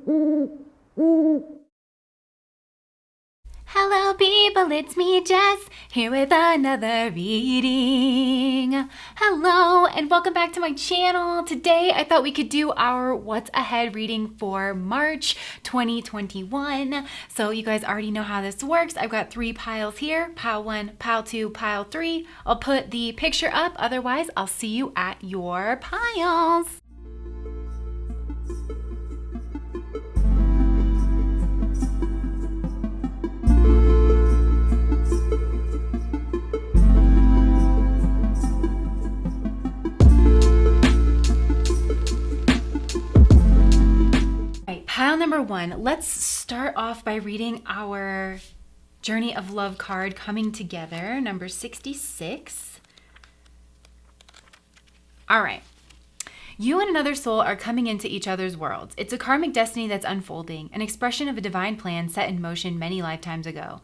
Hello people, it's me Jess, here with another reading. Hello and welcome back to my channel. Today I thought we could do our What's Ahead reading for March 2021. So you guys already know how this works. I've got 3 piles here, pile 1, pile 2, pile 3. I'll put the picture up, otherwise I'll see you at your piles. Pile number 1, let's start off by reading our Journey of Love card coming together, number 66. All right. You and another soul are coming into each other's worlds. It's a karmic destiny that's unfolding, an expression of a divine plan set in motion many lifetimes ago.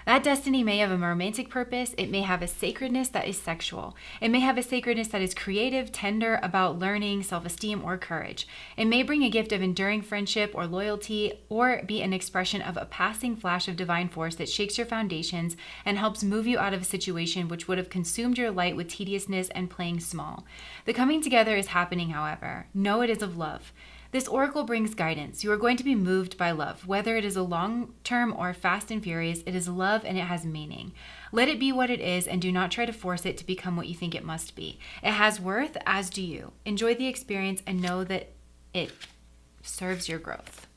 That destiny may have a romantic purpose. It may have a sacredness that is sexual. It may have a sacredness that is creative, tender, about learning, self-esteem, or courage. It may bring a gift of enduring friendship or loyalty, or be an expression of a passing flash of divine force that shakes your foundations and helps move you out of a situation which would have consumed your light with tediousness and playing small. The coming together is happening, however. Know it is of love. This oracle brings guidance. You are going to be moved by love. Whether it is a long-term or fast and furious, it is love and it has meaning. Let it be what it is and do not try to force it to become what you think it must be. It has worth, as do you. Enjoy the experience and know that it serves your growth.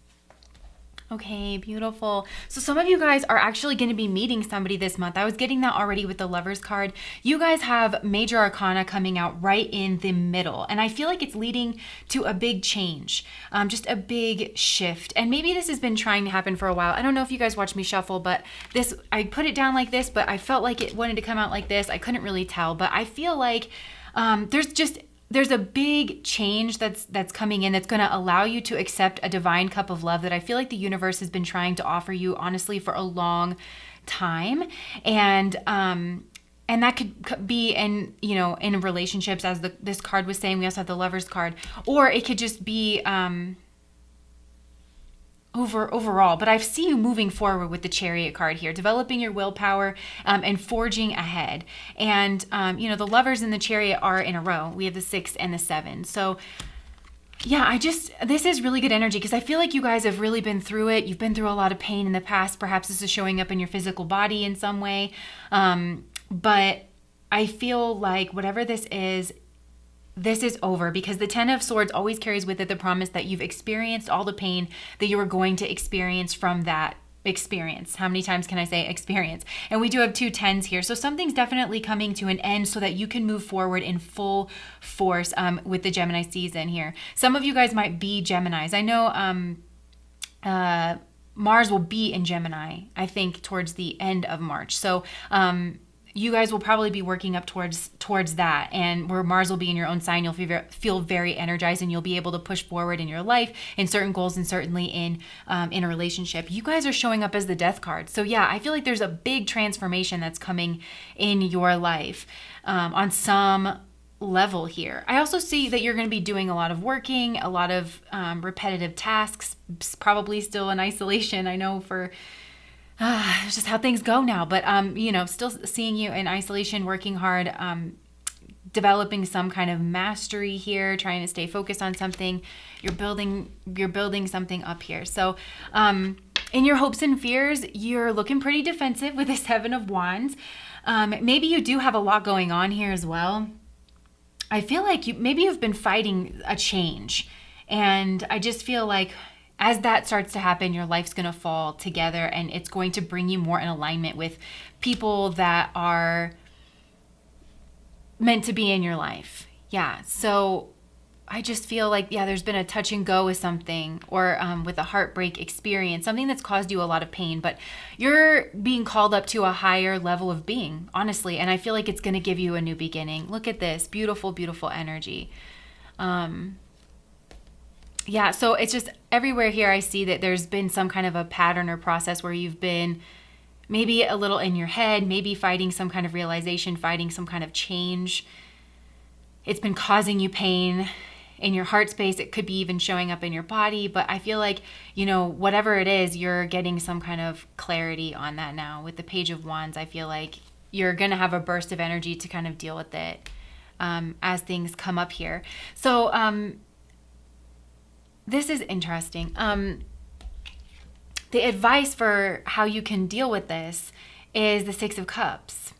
Okay, beautiful. So some of you guys are actually going to be meeting somebody this month. I was getting that already with the Lovers card. You guys have major arcana coming out right in the middle. And I feel like it's leading to a big change, just a big shift. And maybe this has been trying to happen for a while. I don't know if you guys watch me shuffle, but I put it down like this, but I felt like it wanted to come out like this. I couldn't really tell, but I feel like there's a big change that's coming in that's going to allow you to accept a divine cup of love that I feel like the universe has been trying to offer you, honestly, for a long time. And that could be in relationships, as this card was saying. We also have the Lovers card, or it could just be overall, but I see you moving forward with the Chariot card here, developing your willpower and forging ahead. And the Lovers and the Chariot are in a row. We have the 6 and the 7. So yeah, this is really good energy because I feel like you guys have really been through it. You've been through a lot of pain in the past. Perhaps this is showing up in your physical body in some way. But I feel like whatever this is over, because the 10 of Swords always carries with it the promise that you've experienced all the pain that you were going to experience from that experience. How many times can I say experience? And we do have 2 10s here. So something's definitely coming to an end so that you can move forward in full force with the Gemini season here. Some of you guys might be Geminis. I know Mars will be in Gemini, I think, towards the end of March. So you guys will probably be working up towards that, and where Mars will be in your own sign, you'll feel very energized, and you'll be able to push forward in your life, in certain goals, and certainly in a relationship. You guys are showing up as the Death card, so yeah, I feel like there's a big transformation that's coming in your life on some level here. I also see that you're going to be doing a lot of working, a lot of repetitive tasks, probably still in isolation. I know for it's just how things go now, but still seeing you in isolation, working hard, developing some kind of mastery here, trying to stay focused on something. You're building something up here. So in your hopes and fears, you're looking pretty defensive with the 7 of Wands. Maybe you do have a lot going on here as well. I feel like you've been fighting a change, and I just feel like as that starts to happen, your life's going to fall together, and it's going to bring you more in alignment with people that are meant to be in your life. Yeah. So I just feel like, there's been a touch and go with something, or with a heartbreak experience, something that's caused you a lot of pain, but you're being called up to a higher level of being, honestly. And I feel like it's going to give you a new beginning. Look at this beautiful, beautiful energy. Yeah, so it's just everywhere here I see that there's been some kind of a pattern or process where you've been maybe a little in your head, maybe fighting some kind of realization, fighting some kind of change. It's been causing you pain. in your heart space. It could be even showing up in your body, but I feel like, whatever it is, you're getting some kind of clarity on that now. With the Page of Wands, I feel like you're going to have a burst of energy to kind of deal with it as things come up here. So this is interesting. The advice for how you can deal with this is the Six of Cups,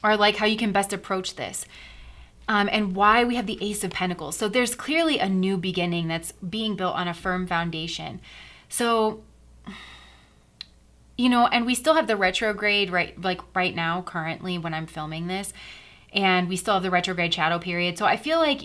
or like how you can best approach this. And why we have the Ace of Pentacles. So there's clearly a new beginning that's being built on a firm foundation. So, and we still have the retrograde, right now, currently when I'm filming this, and we still have the retrograde shadow period. So I feel like,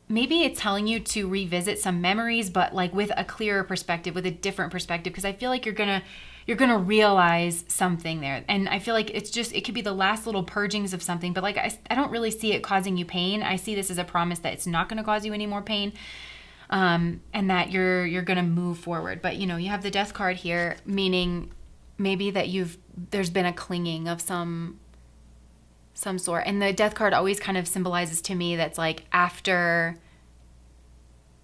maybe it's telling you to revisit some memories, but like with a clearer perspective, with a different perspective, because I feel like you're gonna realize something there. And I feel like it could be the last little purgings of something, but like I don't really see it causing you pain. I see this as a promise that it's not going to cause you any more pain, and that you're going to move forward. But you have the Death card here, meaning maybe that there's been a clinging of some sort. And the Death card always kind of symbolizes to me that's like after,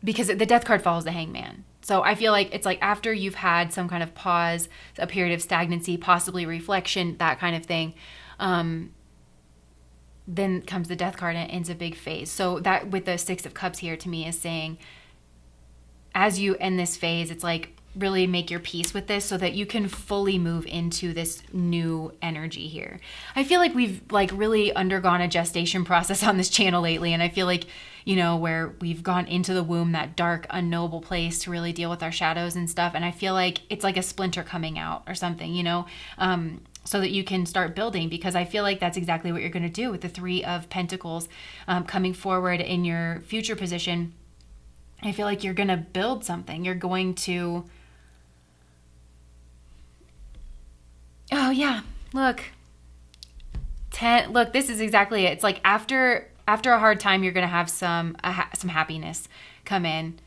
because the Death card follows the Hangman. So I feel like it's like after you've had some kind of pause, a period of stagnancy, possibly reflection, that kind of thing, then comes the Death card and it ends a big phase. So that with the Six of Cups here to me is saying, as you end this phase, it's like really make your peace with this so that you can fully move into this new energy here. I feel like we've like really undergone a gestation process on this channel lately, and I feel like where we've gone into the womb, that dark, unknowable place to really deal with our shadows and stuff. And I feel like it's like a splinter coming out or something, so that you can start building, because I feel like that's exactly what you're going to do with the Three of Pentacles coming forward in your future position. I feel like you're going to build something. You're going to, oh yeah, look, this is exactly it. It's like after a hard time, you're going to have some happiness come in.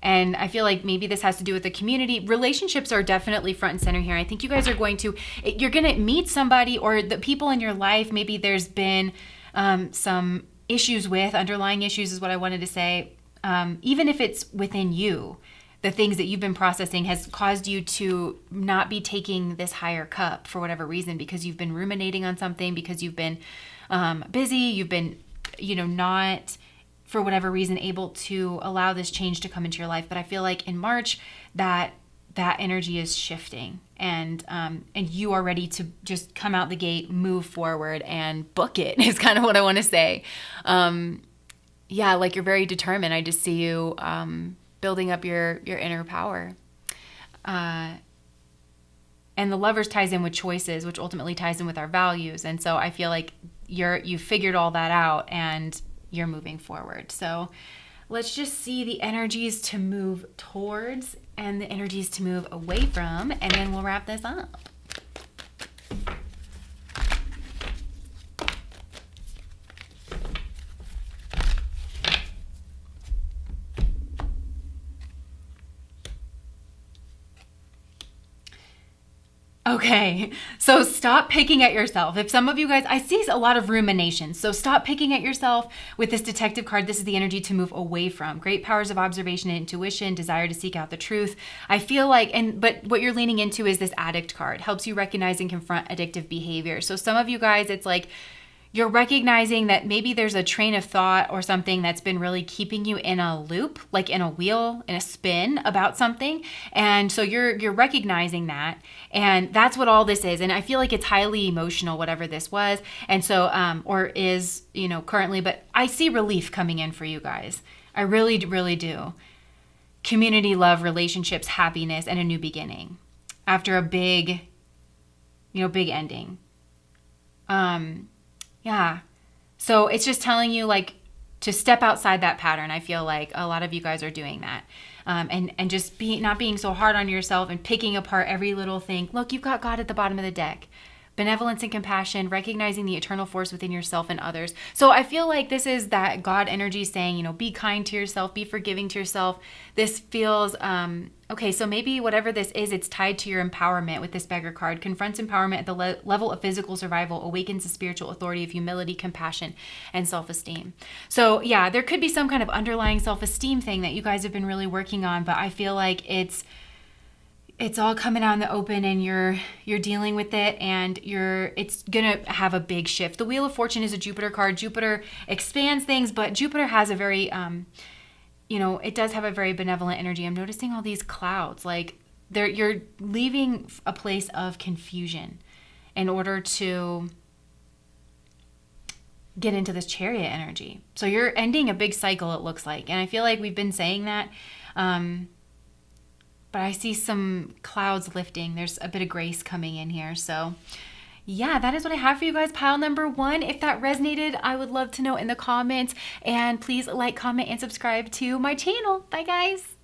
And I feel like maybe this has to do with the community. Relationships are definitely front and center here. I think you guys are you're going to meet somebody, or the people in your life, maybe there's been some issues with, underlying issues is what I wanted to say. Even if it's within you, the things that you've been processing has caused you to not be taking this higher cup for whatever reason, because you've been ruminating on something, because you've been busy, you've been not, for whatever reason, able to allow this change to come into your life. But I feel like in March that energy is shifting, and you are ready to just come out the gate, move forward, and book it is kind of what I want to say. Yeah, like you're very determined. I just see you building up your inner power. And the Lovers ties in with choices, which ultimately ties in with our values. And so I feel like you figured all that out and you're moving forward. So let's just see the energies to move towards and the energies to move away from, and then we'll wrap this up. Okay, so stop picking at yourself. If some of you guys, I see a lot of rumination. So stop picking at yourself with this Detective card. This is the energy to move away from. Great powers of observation and intuition, desire to seek out the truth. I feel like, but what you're leaning into is this Addict card. Helps you recognize and confront addictive behavior. So some of you guys, it's like, you're recognizing that maybe there's a train of thought or something that's been really keeping you in a loop, like in a wheel, in a spin about something. And so you're recognizing that. And that's what all this is. And I feel like it's highly emotional, whatever this was. And so, or is, currently, but I see relief coming in for you guys. I really, really do. Community, love, relationships, happiness, and a new beginning after a big ending. Yeah. So it's just telling you like to step outside that pattern. I feel like a lot of you guys are doing that. And just not being so hard on yourself and picking apart every little thing. Look, you've got God at the bottom of the deck. Benevolence and compassion, recognizing the eternal force within yourself and others. So I feel like this is that God energy saying, be kind to yourself, be forgiving to yourself. This feels Okay, so maybe whatever this is, it's tied to your empowerment with this beggar card. Confronts empowerment at the level of physical survival, awakens the spiritual authority of humility, compassion, and self-esteem. So yeah, there could be some kind of underlying self-esteem thing that you guys have been really working on, but I feel like it's all coming out in the open, and you're dealing with it, and it's gonna have a big shift. The Wheel of Fortune is a Jupiter card. Jupiter expands things, but Jupiter has a very it does have a very benevolent energy. I'm noticing all these clouds, like you're leaving a place of confusion in order to get into this Chariot energy. So you're ending a big cycle, it looks like. And I feel like we've been saying that, but I see some clouds lifting. There's a bit of grace coming in here. So yeah, that is what I have for you guys. Pile number 1. If that resonated, I would love to know in the comments. And please like, comment, and subscribe to my channel. Bye, guys.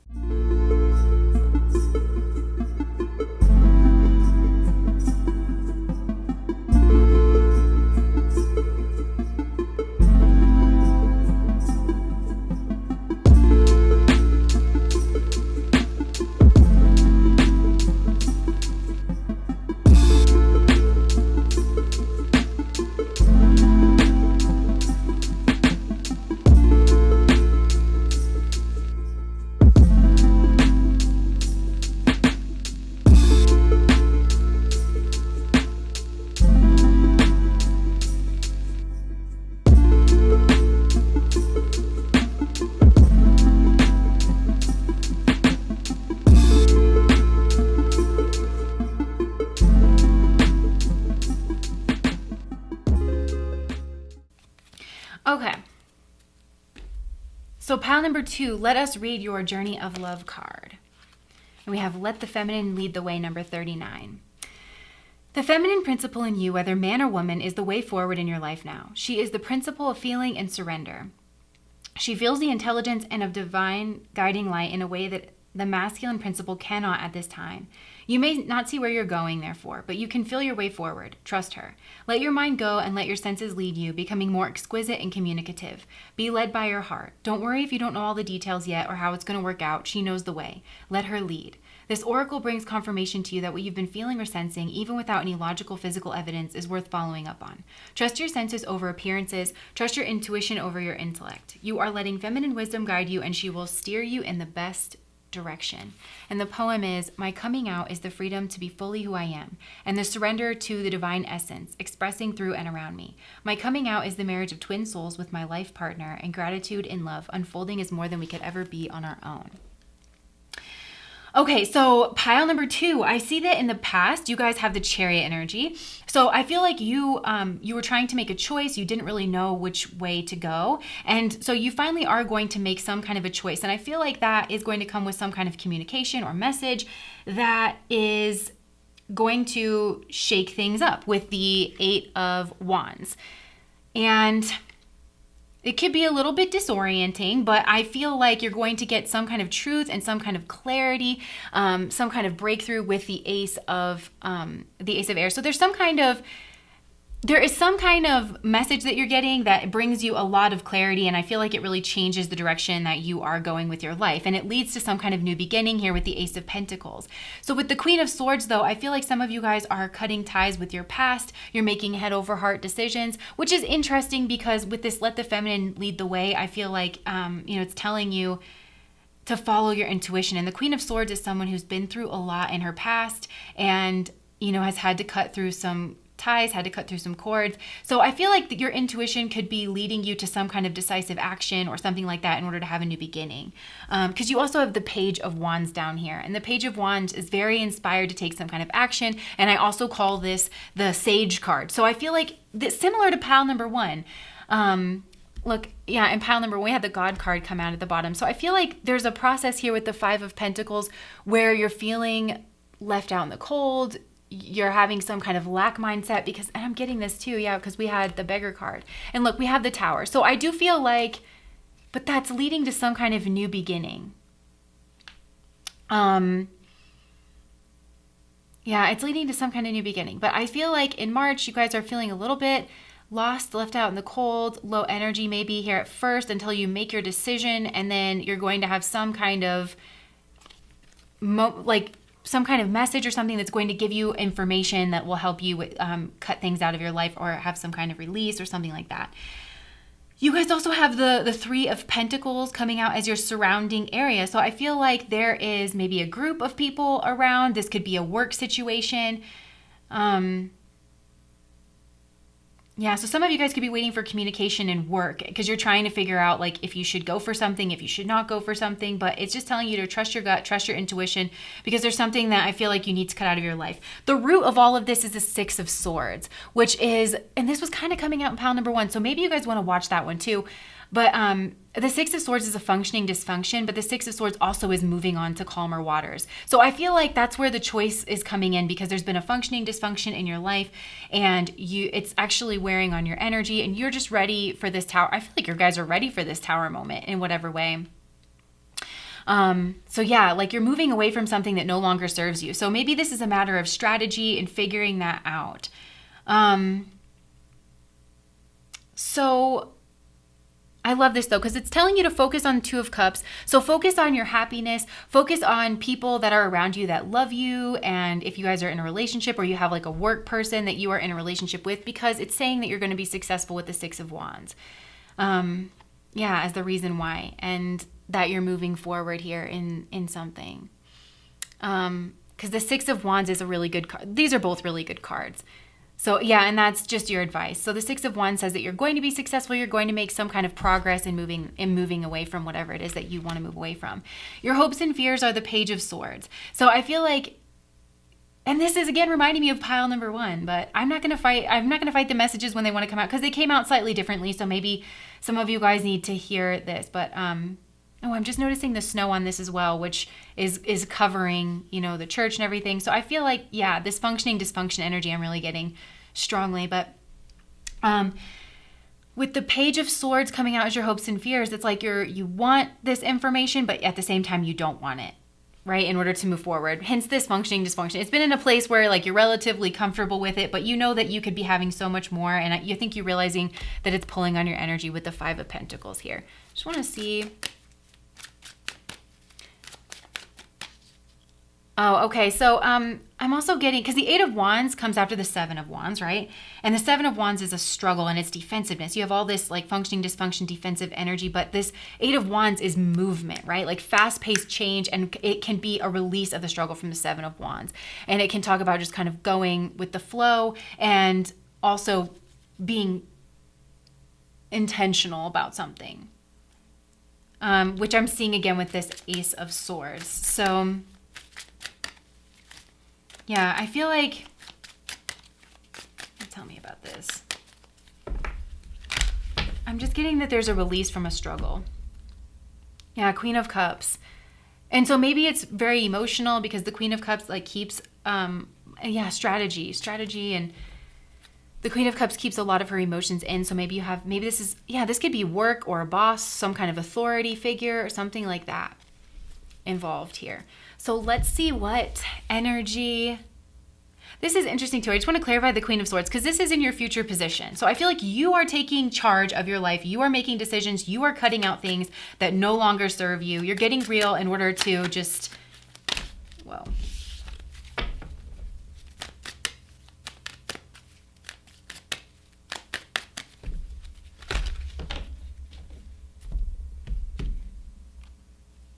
Okay. So pile number 2, let us read your Journey of Love card. And we have Let the Feminine Lead the Way, number 39. The feminine principle in you, whether man or woman, is the way forward in your life now. She is the principle of feeling and surrender. She feels the intelligence and of divine guiding light in a way that the masculine principle cannot at this time. You may not see where you're going, therefore, but you can feel your way forward. Trust her. Let your mind go and let your senses lead you, becoming more exquisite and communicative. Be led by your heart. Don't worry if you don't know all the details yet or how it's going to work out. She knows the way. Let her lead. This oracle brings confirmation to you that what you've been feeling or sensing, even without any logical physical evidence, is worth following up on. Trust your senses over appearances. Trust your intuition over your intellect. You are letting feminine wisdom guide you, and she will steer you in the best direction. And the poem is, my coming out is the freedom to be fully who I am, and the surrender to the divine essence, expressing through and around me. My coming out is the marriage of twin souls with my life partner, and gratitude and love unfolding is more than we could ever be on our own. Okay, so pile number 2, I see that in the past, you guys have the Chariot energy. So I feel like you were trying to make a choice. You didn't really know which way to go. And so you finally are going to make some kind of a choice. And I feel like that is going to come with some kind of communication or message that is going to shake things up with the 8 of Wands. And it could be a little bit disorienting, but I feel like you're going to get some kind of truth and some kind of clarity, some kind of breakthrough with the Ace of Air. So there is some kind of message that you're getting that brings you a lot of clarity, and I feel like it really changes the direction that you are going with your life, and it leads to some kind of new beginning here with the Ace of Pentacles. So with the Queen of Swords, though, I feel like some of you guys are cutting ties with your past. You're making head over heart decisions, which is interesting because with this Let the Feminine Lead the Way, I feel like it's telling you to follow your intuition. And the Queen of Swords is someone who's been through a lot in her past and has had to cut through some ties, had to cut through some cords. So I feel like your intuition could be leading you to some kind of decisive action or something like that in order to have a new beginning. Because you also have the Page of Wands down here. And the Page of Wands is very inspired to take some kind of action. And I also call this the Sage card. So I feel like this, similar to pile number 1. Look, yeah, in pile number 1, we had the God card come out at the bottom. So I feel like there's a process here with the 5 of Pentacles where you're feeling left out in the cold. You're having some kind of lack mindset because, and I'm getting this too, yeah, because we had the Beggar card. And look, we have the Tower. So I do feel like, but that's leading to some kind of new beginning. Yeah, it's leading to some kind of new beginning. But I feel like in March, you guys are feeling a little bit lost, left out in the cold, low energy maybe here at first until you make your decision, and then you're going to have some kind of like some kind of message or something that's going to give you information that will help you cut things out of your life or have some kind of release or something like that. You guys also have the Three of Pentacles coming out as your surrounding area. So I feel like there is maybe a group of people around. This could be a work situation. Yeah, so some of you guys could be waiting for communication in work because you're trying to figure out like if you should go for something, if you should not go for something, but it's just telling you to trust your gut, trust your intuition, because there's something that I feel like you need to cut out of your life. The root of all of this is the Six of Swords, which is, and this was kind of coming out in pile number 1, so maybe you guys want to watch that one too. But the Six of Swords is a functioning dysfunction, but the Six of Swords also is moving on to calmer waters. So I feel like that's where the choice is coming in, because there's been a functioning dysfunction in your life and it's actually wearing on your energy, and you're just ready for this tower. I feel like your guys are ready for this tower moment in whatever way. So yeah, like you're moving away from something that no longer serves you. So maybe this is a matter of strategy and figuring that out. So I love this though, because it's telling you to focus on Two of Cups. So focus on your happiness, focus on people that are around you that love you. And if you guys are in a relationship or you have like a work person that you are in a relationship with, because it's saying that you're going to be successful with the Six of Wands. Yeah, as the reason why, and that you're moving forward here in something. Because the Six of Wands is a really good card. These are both really good cards. So yeah, and that's just your advice. So the Six of Wands says that you're going to be successful. You're going to make some kind of progress in moving away from whatever it is that you want to move away from. Your hopes and fears are the Page of Swords. So I feel like, and this is again reminding me of pile number 1, but I'm not going to fight the messages when they want to come out, because they came out slightly differently. So maybe some of you guys need to hear this, but oh, I'm just noticing the snow on this as well, which is covering, the church and everything. So I feel like, yeah, this functioning dysfunction energy I'm really getting strongly. But with the Page of Swords coming out as your hopes and fears, it's like you want this information, but at the same time you don't want it, right? In order to move forward. Hence this functioning dysfunction. It's been in a place where like you're relatively comfortable with it, but you know that you could be having so much more. And you think you're realizing that it's pulling on your energy with the Five of Pentacles here. Just want to see. Oh, okay. So I'm also getting, because the Eight of Wands comes after the Seven of Wands, right? And the Seven of Wands is a struggle and it's defensiveness. You have all this like functioning dysfunction, defensive energy, but this Eight of Wands is movement, right? Like fast-paced change, and it can be a release of the struggle from the Seven of Wands. And it can talk about just kind of going with the flow and also being intentional about something, which I'm seeing again with this Ace of Swords. So yeah, I feel like, tell me about this. I'm just getting that there's a release from a struggle. Yeah, Queen of Cups. And so maybe it's very emotional because the Queen of Cups like keeps, strategy. And the Queen of Cups keeps a lot of her emotions in. So maybe this could be work or a boss, some kind of authority figure or something like that involved here. So let's see what energy. This is interesting too. I just want to clarify the Queen of Swords because this is in your future position. So I feel like you are taking charge of your life. You are making decisions. You are cutting out things that no longer serve you. You're getting real in order to just, well.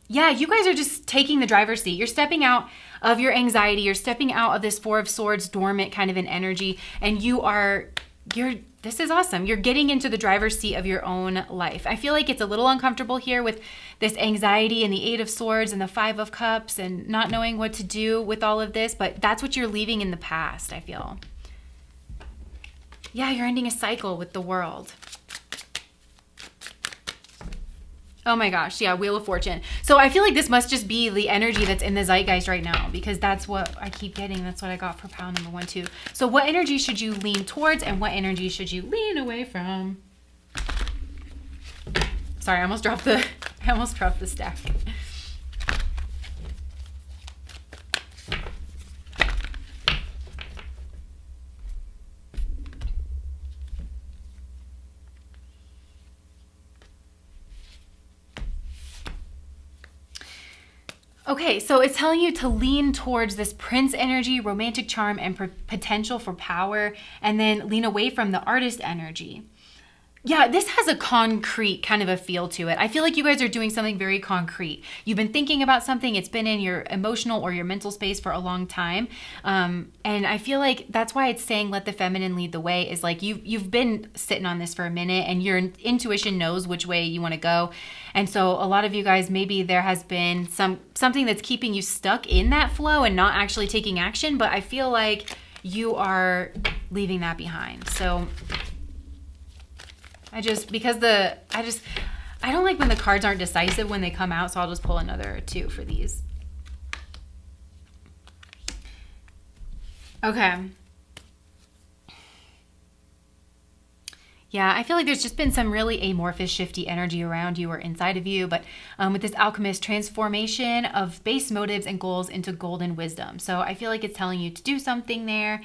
Yeah, you guys are just taking the driver's seat. You're stepping out of your anxiety. You're stepping out of this Four of Swords dormant kind of an energy. And this is awesome. You're getting into the driver's seat of your own life. I feel like it's a little uncomfortable here with this anxiety and the Eight of Swords and the Five of Cups and not knowing what to do with all of this. But that's what you're leaving in the past, I feel. Yeah, you're ending a cycle with the world. Oh my gosh, yeah, Wheel of Fortune. So I feel like this must just be the energy that's in the zeitgeist right now because that's what I keep getting. That's what I got for pile number 1, too. So what energy should you lean towards and what energy should you lean away from? Sorry, I almost dropped the stack. Okay, so it's telling you to lean towards this prince energy, romantic charm, and potential for power, and then lean away from the artist energy. Yeah, this has a concrete kind of a feel to it. I feel like you guys are doing something very concrete. You've been thinking about something. It's been in your emotional or your mental space for a long time. And I feel like that's why it's saying let the feminine lead the way, is like you've been sitting on this for a minute and your intuition knows which way you want to go. And so a lot of you guys, maybe there has been something that's keeping you stuck in that flow and not actually taking action. But I feel like you are leaving that behind. So I don't like when the cards aren't decisive when they come out, so I'll just pull another two for these. Okay. Yeah, I feel like there's just been some really amorphous, shifty energy around you or inside of you, but with this alchemist, transformation of base motives and goals into golden wisdom. So I feel like it's telling you to do something there,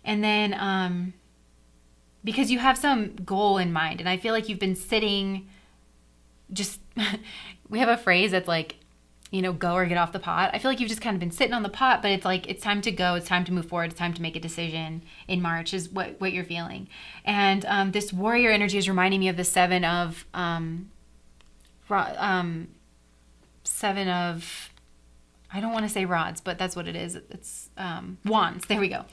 and then because you have some goal in mind, and I feel like you've been sitting just we have a phrase that's like, go or get off the pot. I feel like you've just kind of been sitting on the pot, but it's like it's time to go, it's time to move forward, it's time to make a decision in March is what you're feeling. And this warrior energy is reminding me of the seven of I don't want to say rods, but that's what it is. It's wands. There we go.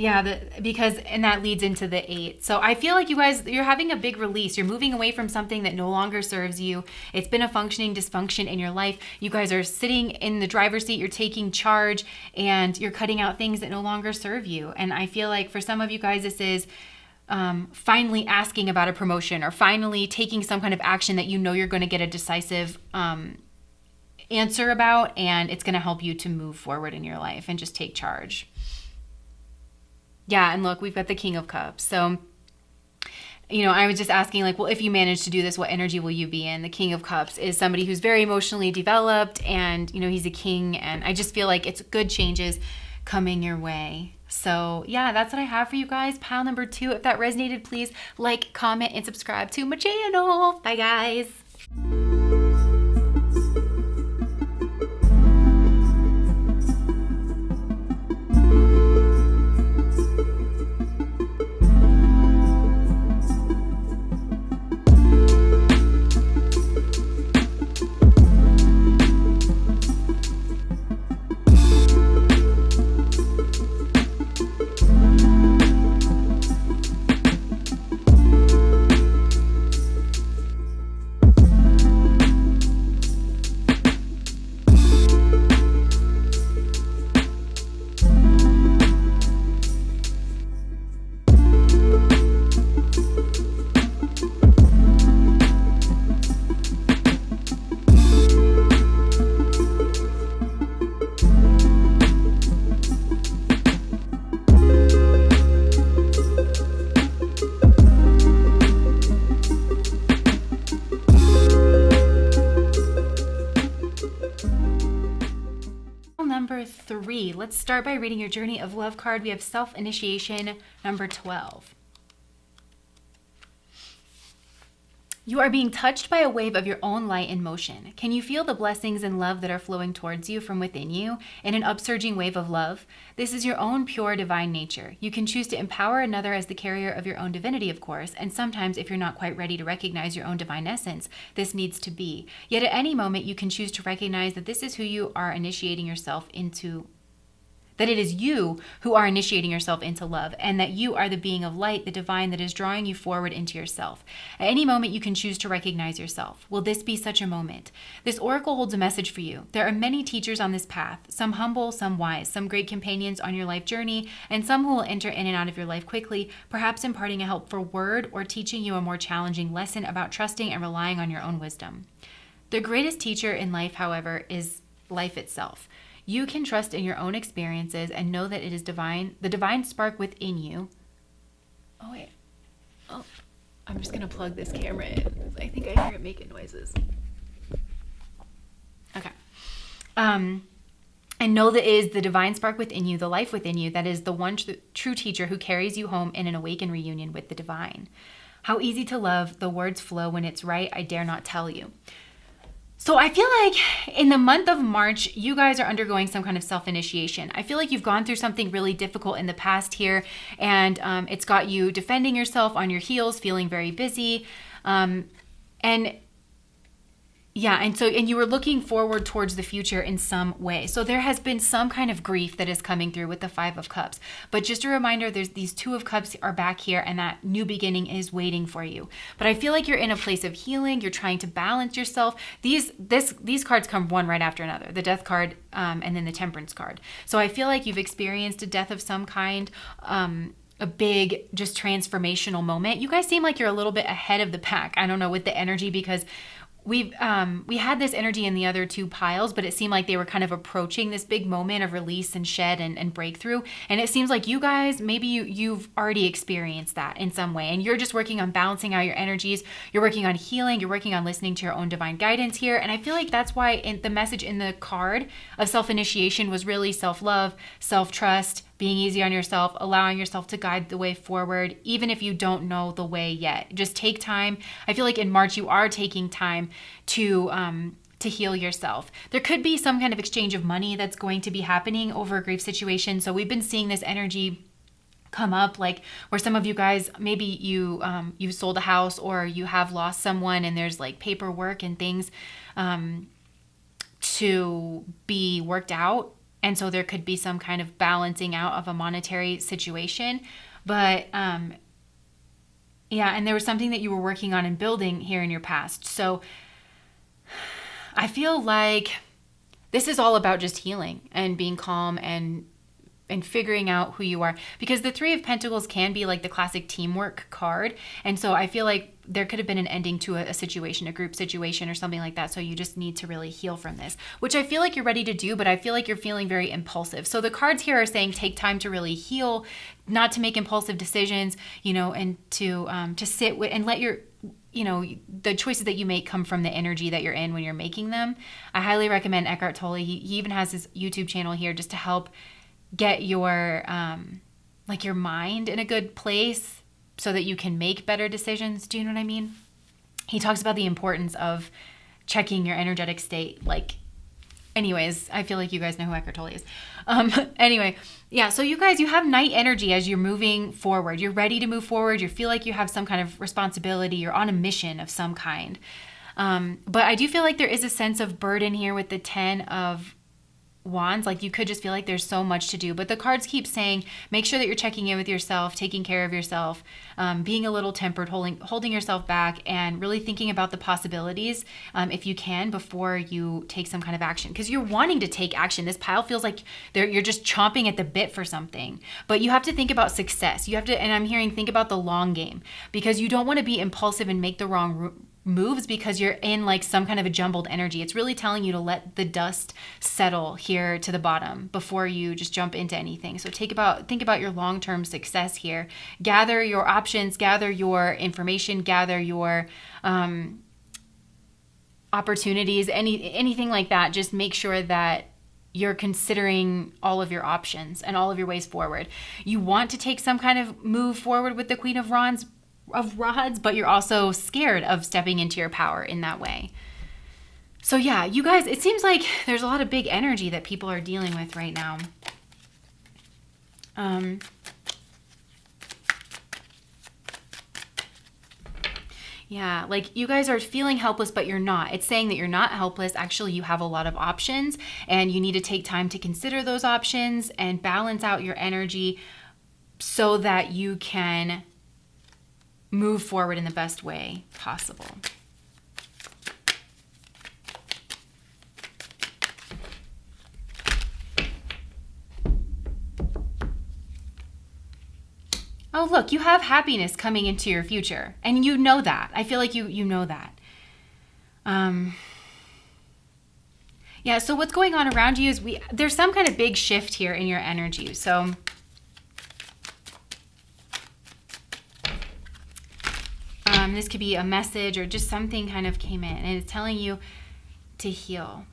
And that leads into the 8. So I feel like you guys, you're having a big release. You're moving away from something that no longer serves you. It's been a functioning dysfunction in your life. You guys are sitting in the driver's seat. You're taking charge and you're cutting out things that no longer serve you. And I feel like for some of you guys, this is finally asking about a promotion or finally taking some kind of action that you're going to get a decisive answer about, and it's going to help you to move forward in your life and just take charge. Yeah, and look, we've got the King of Cups. So, I was just asking, like, well, if you manage to do this, what energy will you be in? The King of Cups is somebody who's very emotionally developed, and, he's a king, and I just feel like it's good changes coming your way. So, yeah, that's what I have for you guys. Pile number 2. If that resonated, please like, comment, and subscribe to my channel. Bye, guys. Number 3. Let's start by reading your Journey of Love card. We have Self-Initiation, number 12. You are being touched by a wave of your own light and motion. Can you feel the blessings and love that are flowing towards you from within you in an upsurging wave of love? This is your own pure divine nature. You can choose to empower another as the carrier of your own divinity, of course, and sometimes if you're not quite ready to recognize your own divine essence, this needs to be. Yet at any moment, you can choose to recognize that this is who you are initiating yourself into, that it is you who are initiating yourself into love, and that you are the being of light, the divine that is drawing you forward into yourself. At any moment, you can choose to recognize yourself. Will this be such a moment? This oracle holds a message for you. There are many teachers on this path, some humble, some wise, some great companions on your life journey, and some who will enter in and out of your life quickly, perhaps imparting a helpful word or teaching you a more challenging lesson about trusting and relying on your own wisdom. The greatest teacher in life, however, is life itself. You can trust in your own experiences and know that it is divine, the divine spark within you. Oh, wait. Oh, I'm just going to plug this camera in. I think I hear it making noises. Okay. And know that it is the divine spark within you, the life within you, that is the one true teacher who carries you home in an awakened reunion with the divine. How easy to love, the words flow when it's right, I dare not tell you. So I feel like in the month of March, you guys are undergoing some kind of self-initiation. I feel like you've gone through something really difficult in the past here, and it's got you defending yourself on your heels, feeling very busy. And yeah, and you were looking forward towards the future in some way. So there has been some kind of grief that is coming through with the Five of Cups. But just a reminder, there's these Two of Cups are back here, and that new beginning is waiting for you. But I feel like you're in a place of healing. You're trying to balance yourself. These cards come one right after another, the Death card and then the Temperance card. So I feel like you've experienced a death of some kind, a big just transformational moment. You guys seem like you're a little bit ahead of the pack. I don't know, with the energy, because we had this energy in the other two piles, but it seemed like they were kind of approaching this big moment of release and shed and breakthrough. And it seems like you guys, maybe you've already experienced that in some way, and you're just working on balancing out your energies. You're working on healing. You're working on listening to your own divine guidance here. And I feel like that's why the message in the card of self-initiation was really self-love, self-trust, being easy on yourself, allowing yourself to guide the way forward, even if you don't know the way yet. Just take time. I feel like in March you are taking time to heal yourself. There could be some kind of exchange of money that's going to be happening over a grief situation. So we've been seeing this energy come up, like where some of you guys, maybe you sold a house, or you have lost someone, and there's like paperwork and things to be worked out. And so there could be some kind of balancing out of a monetary situation. But yeah, and there was something that you were working on and building here in your past. So I feel like this is all about just healing and being calm and figuring out who you are, because the Three of Pentacles can be like the classic teamwork card. And so I feel like there could have been an ending to a situation, a group situation or something like that. So you just need to really heal from this, which I feel like you're ready to do, but I feel like you're feeling very impulsive. So the cards here are saying take time to really heal, not to make impulsive decisions, and to sit with and let your the choices that you make come from the energy that you're in when you're making them. I highly recommend Eckhart Tolle. He even has his YouTube channel here just to help get your your mind in a good place so that you can make better decisions. Do you know what I mean? He talks about the importance of checking your energetic state. Anyways, I feel like you guys know who Eckhart Tolle is. Anyway, yeah, so you guys, you have Knight energy as you're moving forward. You're ready to move forward. You feel like you have some kind of responsibility. You're on a mission of some kind. But I do feel like there is a sense of burden here with the 10 of Wands. Like you could just feel like there's so much to do, but the cards keep saying make sure that you're checking in with yourself, taking care of yourself, being a little tempered, holding yourself back, and really thinking about the possibilities if you can before you take some kind of action, because you're wanting to take action. This pile feels like you're just chomping at the bit for something, but you have to think about success. You have to, and I'm hearing think about the long game, because you don't want to be impulsive and make the wrong moves because you're in like some kind of a jumbled energy. It's really telling you to let the dust settle here to the bottom before you just jump into anything. So think about your long-term success here. Gather your options, gather your information, gather your opportunities, anything like that. Just make sure that you're considering all of your options and all of your ways forward. You want to take some kind of move forward with the Queen of Rods, but you're also scared of stepping into your power in that way. So yeah, you guys, it seems like there's a lot of big energy that people are dealing with right now. Yeah, like you guys are feeling helpless, but you're not. It's saying that you're not helpless. Actually, you have a lot of options, and you need to take time to consider those options and balance out your energy so that you can move forward in the best way possible. Oh, look, you have happiness coming into your future, and you know that. I feel like you know that. Yeah, so what's going on around you is there's some kind of big shift here in your energy. So this could be a message or just something kind of came in and it's telling you to heal.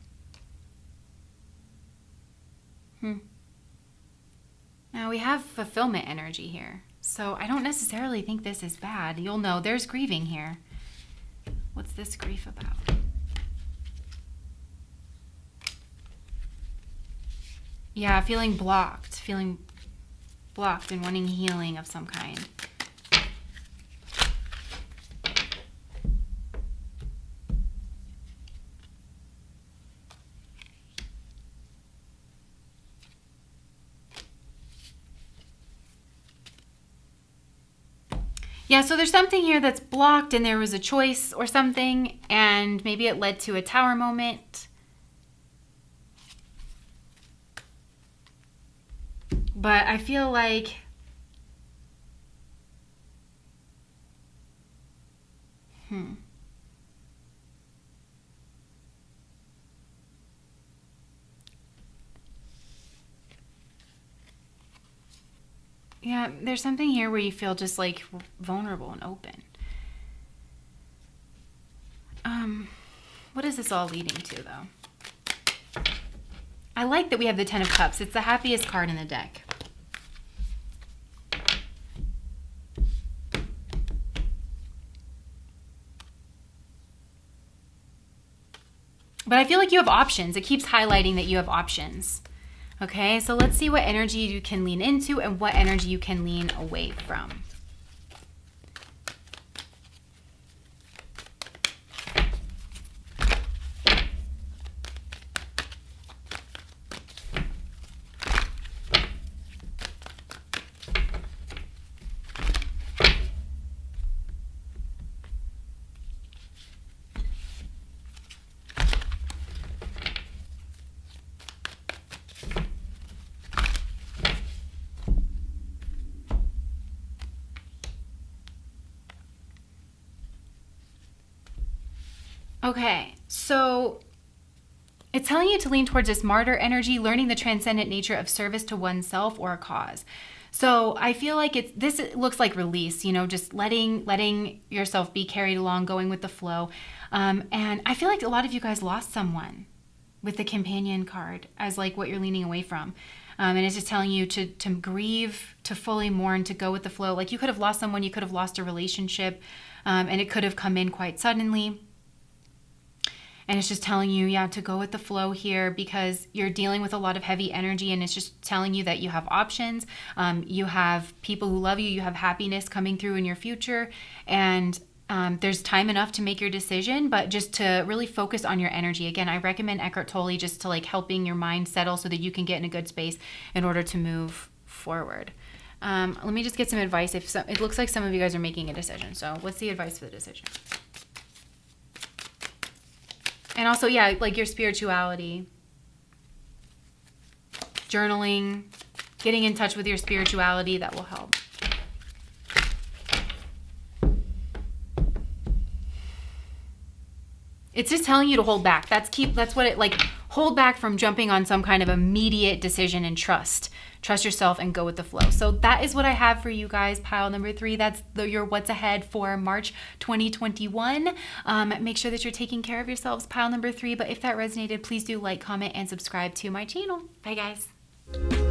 Now we have fulfillment energy here. So I don't necessarily think this is bad. You'll know there's grieving here. What's this grief about? Yeah, feeling blocked and wanting healing of some kind. Yeah, so there's something here that's blocked and there was a choice or something, and maybe it led to a tower moment. But I feel like yeah, there's something here where you feel just like vulnerable and open. What is this all leading to, though? I like that we have the Ten of Cups. It's the happiest card in the deck. But I feel like you have options. It keeps highlighting that you have options. Okay, so let's see what energy you can lean into and what energy you can lean away from. Okay, so it's telling you to lean towards this martyr energy, learning the transcendent nature of service to oneself or a cause. So I feel like this looks like release, you know, just letting yourself be carried along, going with the flow. And I feel like a lot of you guys lost someone with the companion card as like what you're leaning away from. And it's just telling you to grieve, to fully mourn, to go with the flow. Like you could have lost someone, you could have lost a relationship, and it could have come in quite suddenly. And it's just telling you, yeah, to go with the flow here because you're dealing with a lot of heavy energy, and it's just telling you that you have options. You have people who love you. You have happiness coming through in your future. And there's time enough to make your decision, but just to really focus on your energy. Again, I recommend Eckhart Tolle just to like helping your mind settle so that you can get in a good space in order to move forward. Let me just get some advice. It looks like some of you guys are making a decision. So what's the advice for the decision? And also, yeah, like your spirituality, journaling, getting in touch with your spirituality, that will help. It's just telling you to hold back. That's what it like, hold back from jumping on some kind of immediate decision and trust. Trust yourself and go with the flow. So that is what I have for you guys, pile number 3. That's your what's ahead for March 2021. Make sure that you're taking care of yourselves, pile number 3. But if that resonated, please do like, comment, and subscribe to my channel. Bye, guys.